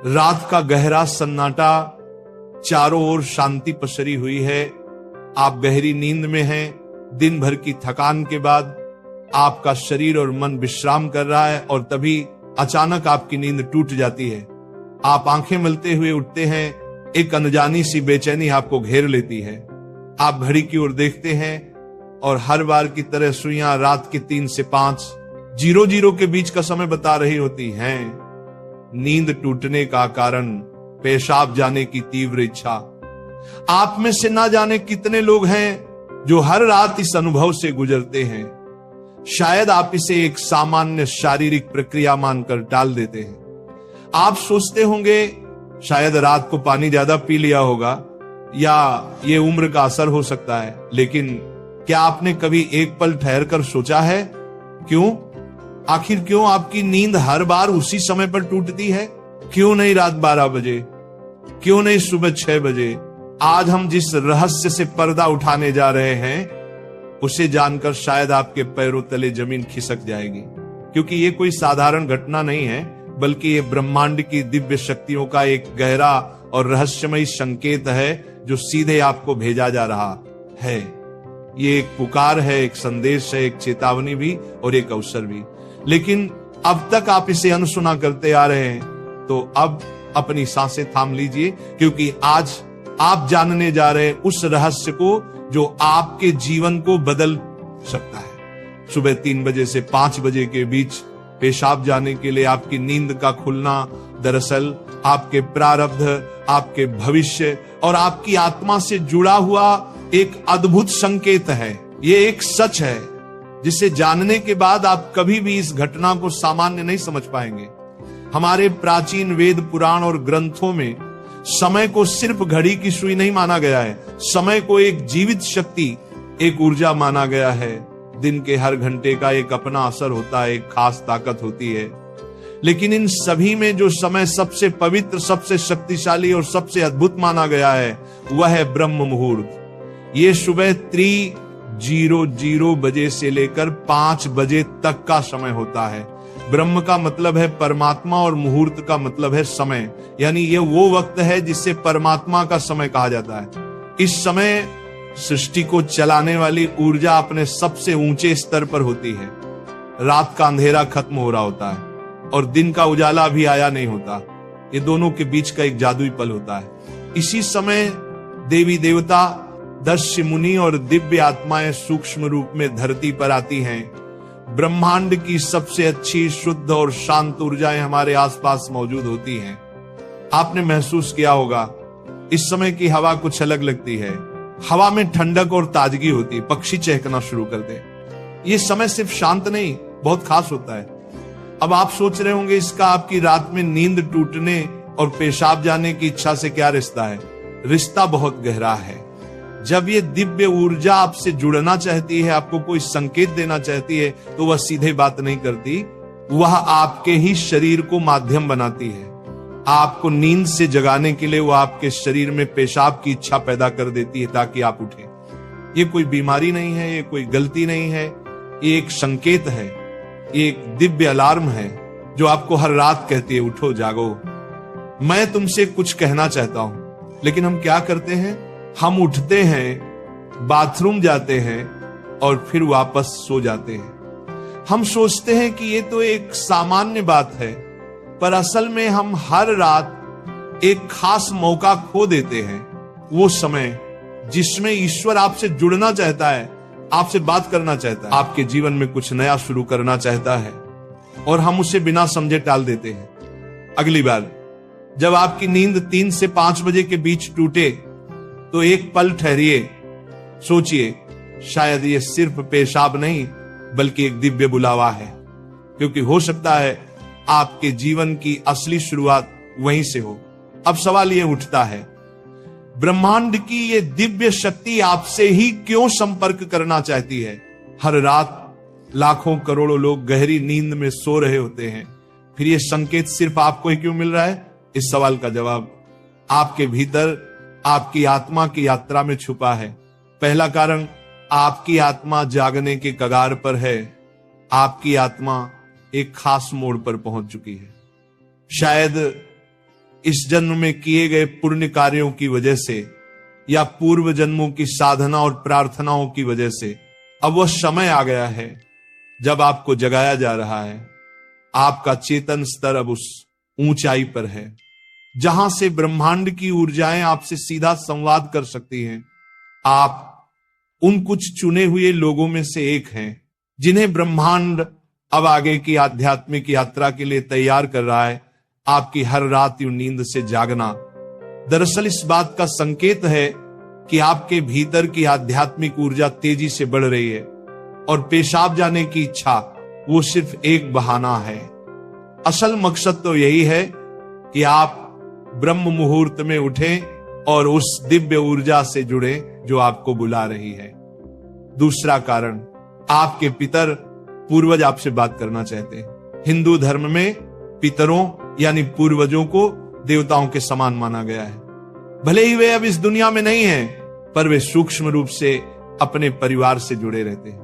रात का गहरा सन्नाटा, चारों ओर शांति पसरी हुई है। आप गहरी नींद में हैं। दिन भर की थकान के बाद आपका शरीर और मन विश्राम कर रहा है और तभी अचानक आपकी नींद टूट जाती है। आप आंखें मलते हुए उठते हैं। एक अनजानी सी बेचैनी आपको घेर लेती है। आप घड़ी की ओर देखते हैं और हर बार की तरह सुइयां रात के 3 से 5 00 के बीच का समय बता रही होती हैं। नींद टूटने का कारण पेशाब जाने की तीव्र इच्छा। आप में से ना जाने कितने लोग हैं जो हर रात इस अनुभव से गुजरते हैं। शायद आप इसे एक सामान्य शारीरिक प्रक्रिया मानकर टाल देते हैं। आप सोचते होंगे शायद रात को पानी ज्यादा पी लिया होगा या ये उम्र का असर हो सकता है, लेकिन क्या आपने कभी एक पल ठहर कर सोचा है आखिर क्यों आपकी नींद हर बार उसी समय पर टूटती है? क्यों नहीं रात 12 बजे? क्यों नहीं सुबह 6 बजे? आज हम जिस रहस्य से पर्दा उठाने जा रहे हैं उसे जानकर शायद आपके पैरों तले जमीन खिसक जाएगी, क्योंकि ये कोई साधारण घटना नहीं है, बल्कि ये ब्रह्मांड की दिव्य शक्तियों का एक गहरा और रहस्यमयी संकेत है जो सीधे आपको भेजा जा रहा है। ये एक पुकार है, एक संदेश है, एक चेतावनी भी और एक अवसर भी। लेकिन अब तक आप इसे अनसुना करते आ रहे हैं, तो अब अपनी सांसें थाम लीजिए, क्योंकि आज आप जानने जा रहे हैं उस रहस्य को जो आपके जीवन को बदल सकता है। सुबह 3 बजे से 5 बजे के बीच पेशाब जाने के लिए आपकी नींद का खुलना दरअसल आपके प्रारब्ध, आपके भविष्य और आपकी आत्मा से जुड़ा हुआ एक अद्भुत संकेत है। ये एक सच है जिसे जानने के बाद आप कभी भी इस घटना को सामान्य नहीं समझ पाएंगे। हमारे प्राचीन वेद, पुराण और ग्रंथों में समय को सिर्फ घड़ी की सुई नहीं माना गया है। समय को एक जीवित शक्ति, एक ऊर्जा माना गया है। दिन के हर घंटे का एक अपना असर होता है, एक खास ताकत होती है। लेकिन इन सभी में जो समय सबसे पवित्र, सबसे शक्तिशाली और सबसे अद्भुत माना गया है वह है ब्रह्म मुहूर्त। ये सुबह 3:00 बजे से लेकर 5 बजे तक का समय होता है। ब्रह्म का मतलब है परमात्मा और मुहूर्त का मतलब है समय, यानी ये वो वक्त है जिसे परमात्मा का समय कहा जाता है। इस समय सृष्टि को चलाने वाली ऊर्जा अपने सबसे ऊंचे स्तर पर होती है। रात का अंधेरा खत्म हो रहा होता है और दिन का उजाला भी आया नहीं होता। ये दोनों के बीच का एक जादुई पल होता है। इसी समय देवी देवता, दक्ष मुनि और दिव्य आत्माएं सूक्ष्म रूप में धरती पर आती हैं। ब्रह्मांड की सबसे अच्छी, शुद्ध और शांत ऊर्जाएं हमारे आसपास मौजूद होती हैं। आपने महसूस किया होगा इस समय की हवा कुछ अलग लगती है। हवा में ठंडक और ताजगी होती है, पक्षी चहकना शुरू करते हैं। ये समय सिर्फ शांत नहीं, बहुत खास होता है। अब आप सोच रहे होंगे इसका आपकी रात में नींद टूटने और पेशाब जाने की इच्छा से क्या रिश्ता है? रिश्ता बहुत गहरा है। जब ये दिव्य ऊर्जा आपसे जुड़ना चाहती है, आपको कोई संकेत देना चाहती है, तो वह सीधे बात नहीं करती, वह आपके ही शरीर को माध्यम बनाती है। आपको नींद से जगाने के लिए वह आपके शरीर में पेशाब की इच्छा पैदा कर देती है ताकि आप उठें। ये कोई बीमारी नहीं है, ये कोई गलती नहीं है, ये एक संकेत है, ये एक दिव्य अलार्म है जो आपको हर रात कहती है उठो, जागो। मैं तुमसे कुछ कहना चाहता हूं। लेकिन हम क्या करते हैं? हम उठते हैं, बाथरूम जाते हैं और फिर वापस सो जाते हैं। हम सोचते हैं कि ये तो एक सामान्य बात है, पर असल में हम हर रात एक खास मौका खो देते हैं। वो समय जिसमें ईश्वर आपसे जुड़ना चाहता है, आपसे बात करना चाहता है, आपके जीवन में कुछ नया शुरू करना चाहता है, और हम उसे बिना समझे टाल देते हैं। अगली बार जब आपकी नींद 3 से 5 बजे के बीच टूटे तो एक पल ठहरिए, सोचिए, शायद ये सिर्फ पेशाब नहीं बल्कि एक दिव्य बुलावा है, क्योंकि हो सकता है आपके जीवन की असली शुरुआत वहीं से हो। अब सवाल ये उठता है, ब्रह्मांड की ये दिव्य शक्ति आपसे ही क्यों संपर्क करना चाहती है? हर रात लाखों करोड़ों लोग गहरी नींद में सो रहे होते हैं, फिर ये संकेत सिर्फ आपको ही क्यों मिल रहा है? इस सवाल का जवाब आपके भीतर, आपकी आत्मा की यात्रा में छुपा है। पहला कारण, आपकी आत्मा जागने के कगार पर है। आपकी आत्मा एक खास मोड़ पर पहुंच चुकी है। शायद इस जन्म में किए गए पुण्य कार्यों की वजह से या पूर्व जन्मों की साधना और प्रार्थनाओं की वजह से अब वह समय आ गया है जब आपको जगाया जा रहा है। आपका चेतन स्तर अब उस ऊंचाई पर है जहां से ब्रह्मांड की ऊर्जाएं आपसे सीधा संवाद कर सकती हैं। आप उन कुछ चुने हुए लोगों में से एक हैं जिन्हें ब्रह्मांड अब आगे की आध्यात्मिक यात्रा के लिए तैयार कर रहा है। आपकी हर रात यूं नींद से जागना दरअसल इस बात का संकेत है कि आपके भीतर की आध्यात्मिक ऊर्जा तेजी से बढ़ रही है और पेशाब जाने की इच्छा वो सिर्फ एक बहाना है। असल मकसद तो यही है कि आप ब्रह्म मुहूर्त में उठें और उस दिव्य ऊर्जा से जुड़े जो आपको बुला रही है। दूसरा कारण, आपके पितर पूर्वज आपसे बात करना चाहते हैं। हिंदू धर्म में पितरों यानी पूर्वजों को देवताओं के समान माना गया है। भले ही वे अब इस दुनिया में नहीं हैं, पर वे सूक्ष्म रूप से अपने परिवार से जुड़े रहते हैं।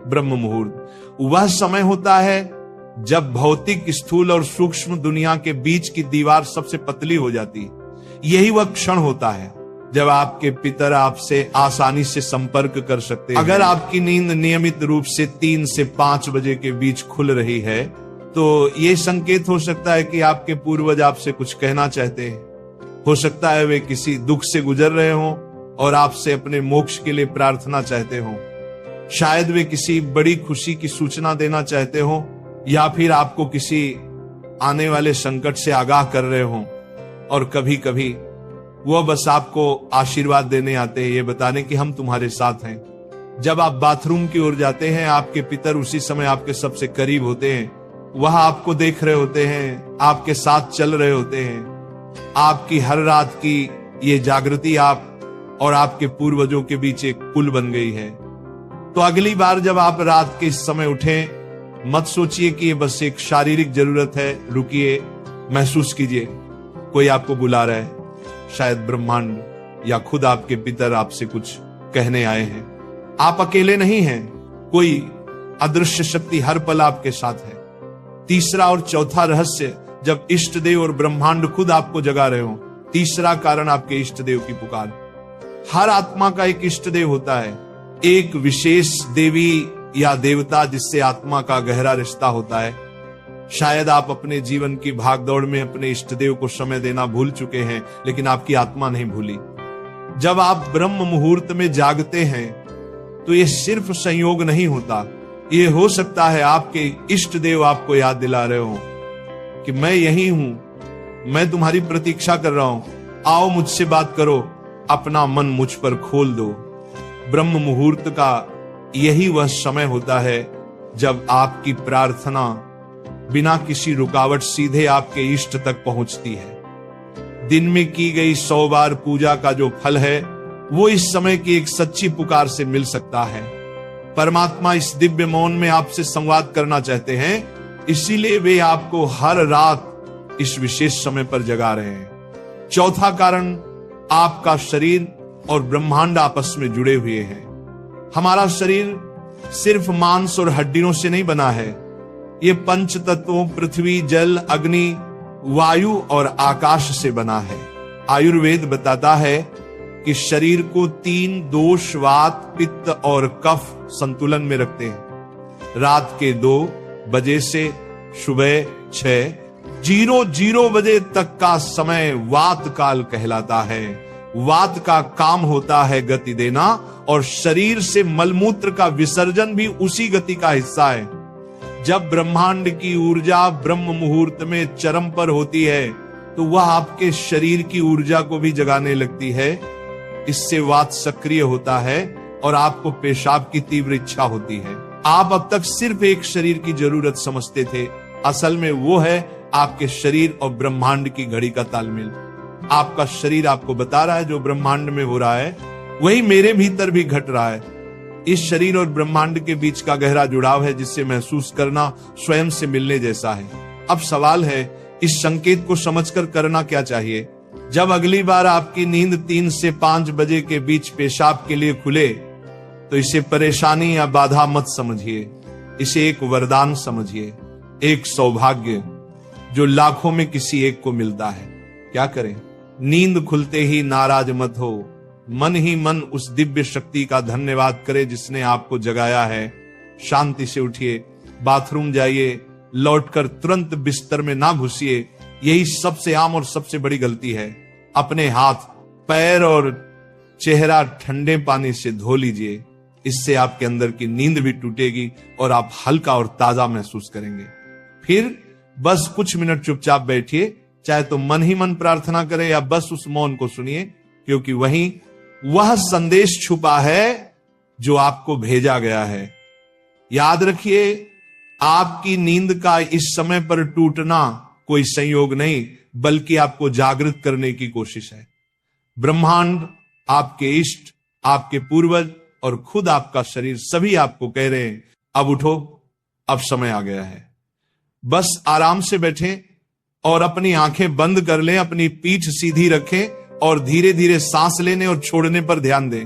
ब्रह्म मुहूर्त वह समय होता है जब भौतिक, स्थूल और सूक्ष्म दुनिया के बीच की दीवार सबसे पतली हो जाती है। यही वह क्षण होता है जब आपके पितर आपसे आसानी से संपर्क कर सकते हैं। अगर आपकी नींद नियमित रूप से 3 से 5 बजे के बीच खुल रही है तो यह संकेत हो सकता है कि आपके पूर्वज आपसे कुछ कहना चाहते हैं। हो सकता है वे किसी दुख से गुजर रहे हों और आपसे अपने मोक्ष के लिए प्रार्थना चाहते हों। शायद वे किसी बड़ी खुशी की सूचना देना चाहते हों या फिर आपको किसी आने वाले संकट से आगाह कर रहे हों। और कभी कभी वह बस आपको आशीर्वाद देने आते हैं, ये बताने कि हम तुम्हारे साथ हैं। जब आप बाथरूम की ओर जाते हैं, आपके पितर उसी समय आपके सबसे करीब होते हैं। वह आपको देख रहे होते हैं, आपके साथ चल रहे होते हैं। आपकी हर रात की ये जागृति आप और आपके पूर्वजों के बीच एक पुल बन गई है। तो अगली बार जब आप रात के इस समय उठें, मत सोचिए कि ये बस एक शारीरिक जरूरत है। रुकिए, महसूस कीजिए कोई आपको बुला रहा है। शायद ब्रह्मांड या खुद आपके पितर आपसे कुछ कहने आए हैं। आप अकेले नहीं हैं, कोई अदृश्य शक्ति हर पल आपके साथ है। तीसरा और चौथा रहस्य, जब इष्ट देव और ब्रह्मांड खुद आपको जगा रहे हो। तीसरा कारण, आपके इष्ट देव की पुकार। हर आत्मा का एक इष्ट देव होता है, एक विशेष देवी या देवता जिससे आत्मा का गहरा रिश्ता होता है। शायद आप अपने जीवन की भागदौड़ में अपने इष्ट देव को समय देना भूल चुके हैं, लेकिन आपकी आत्मा नहीं भूली। जब आप ब्रह्म मुहूर्त में जागते हैं तो यह सिर्फ संयोग नहीं होता, यह हो सकता है आपके इष्ट देव आपको याद दिला रहे हो कि मैं यही हूं, मैं तुम्हारी प्रतीक्षा कर रहा हूं, आओ मुझसे बात करो, अपना मन मुझ पर खोल दो। ब्रह्म मुहूर्त का यही वह समय होता है जब आपकी प्रार्थना बिना किसी रुकावट सीधे आपके इष्ट तक पहुंचती है। दिन में की गई 100 बार पूजा का जो फल है वो इस समय की एक सच्ची पुकार से मिल सकता है। परमात्मा इस दिव्य मौन में आपसे संवाद करना चाहते हैं, इसीलिए वे आपको हर रात इस विशेष समय पर जगा रहे हैं। चौथा कारण, आपका शरीर और ब्रह्मांड आपस में जुड़े हुए हैं। हमारा शरीर सिर्फ मांस और हड्डियों से नहीं बना है, ये पंच तत्वों पृथ्वी, जल, अग्नि, वायु और आकाश से बना है। आयुर्वेद बताता है कि शरीर को 3 दोष, वात, पित्त और कफ संतुलन में रखते हैं। रात के 2 बजे से सुबह 6:00 बजे तक का समय वात काल कहलाता है। वात का काम होता है गति देना और शरीर से मलमूत्र का विसर्जन भी उसी गति का हिस्सा है। जब ब्रह्मांड की ऊर्जा ब्रह्म मुहूर्त में चरम पर होती है तो वह आपके शरीर की ऊर्जा को भी जगाने लगती है। इससे वात सक्रिय होता है और आपको पेशाब की तीव्र इच्छा होती है। आप अब तक सिर्फ एक शरीर की जरूरत समझते थे, असल में वो है आपके शरीर और ब्रह्मांड की घड़ी का तालमेल। आपका शरीर आपको बता रहा है जो ब्रह्मांड में हो रहा है वही मेरे भीतर भी घट रहा है। इस शरीर और ब्रह्मांड के बीच का गहरा जुड़ाव है जिससे महसूस करना स्वयं से मिलने जैसा है। अब सवाल है, इस संकेत को समझकर करना क्या चाहिए? जब अगली बार आपकी नींद 3 से 5 बजे के बीच पेशाब के लिए खुले तो इसे परेशानी या बाधा मत समझिए, इसे एक वरदान समझिए, एक सौभाग्य जो लाखों में किसी एक को मिलता है। क्या करें? नींद खुलते ही नाराज मत हो, मन ही मन उस दिव्य शक्ति का धन्यवाद करे जिसने आपको जगाया है। शांति से उठिए, बाथरूम जाइए, लौटकर तुरंत बिस्तर में ना घुसिए। यही सबसे आम और सबसे बड़ी गलती है। अपने हाथ, पैर और चेहरा ठंडे पानी से धो लीजिए। इससे आपके अंदर की नींद भी टूटेगी और आप हल्का और ताजा महसूस करेंगे। फिर बस कुछ मिनट चुपचाप बैठिए, चाहे तो मन ही मन प्रार्थना करें या बस उस मौन को सुनिए, क्योंकि वहीं वह संदेश छुपा है जो आपको भेजा गया है। याद रखिए, आपकी नींद का इस समय पर टूटना कोई संयोग नहीं, बल्कि आपको जागृत करने की कोशिश है। ब्रह्मांड, आपके इष्ट, आपके पूर्वज और खुद आपका शरीर सभी आपको कह रहे हैं, अब उठो, अब समय आ गया है। बस आराम से बैठें और अपनी आंखें बंद कर लें, अपनी पीठ सीधी रखें और धीरे धीरे सांस लेने और छोड़ने पर ध्यान दें।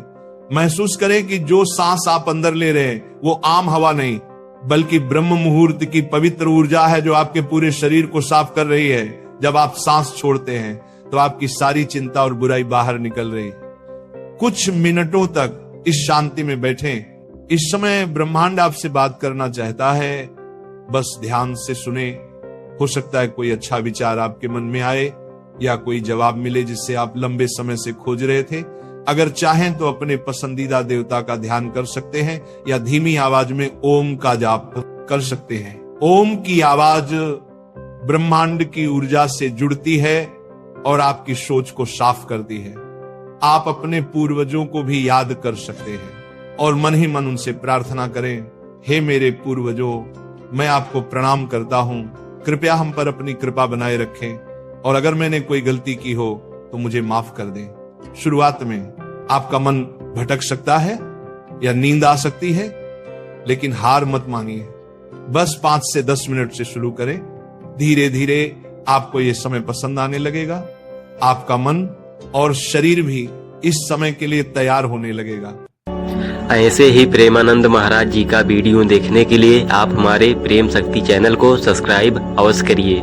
महसूस करें कि जो सांस आप अंदर ले रहे हैं वो आम हवा नहीं, बल्कि ब्रह्म मुहूर्त की पवित्र ऊर्जा है जो आपके पूरे शरीर को साफ कर रही है। जब आप सांस छोड़ते हैं तो आपकी सारी चिंता और बुराई बाहर निकल रही है। कुछ मिनटों तक इस शांति में बैठें। इस समय ब्रह्मांड आपसे बात करना चाहता है, बस ध्यान से सुने। हो सकता है कोई अच्छा विचार आपके मन में आए या कोई जवाब मिले जिससे आप लंबे समय से खोज रहे थे। अगर चाहें तो अपने पसंदीदा देवता का ध्यान कर सकते हैं या धीमी आवाज में ओम का जाप कर सकते हैं। ओम की आवाज ब्रह्मांड की ऊर्जा से जुड़ती है और आपकी सोच को साफ करती है। आप अपने पूर्वजों को भी याद कर सकते हैं और मन ही मन उनसे प्रार्थना करें, हे मेरे पूर्वजों, मैं आपको प्रणाम करता हूं, कृपया हम पर अपनी कृपा बनाए रखें और अगर मैंने कोई गलती की हो तो मुझे माफ कर दें। शुरुआत में आपका मन भटक सकता है या नींद आ सकती है, लेकिन हार मत मानिए। बस 5 से 10 मिनट से शुरू करें। धीरे धीरे आपको यह समय पसंद आने लगेगा। आपका मन और शरीर भी इस समय के लिए तैयार होने लगेगा। ऐसे ही प्रेमानंद महाराज जी का वीडियो देखने के लिए आप हमारे प्रेम शक्ति चैनल को सब्सक्राइब अवश्य करिए।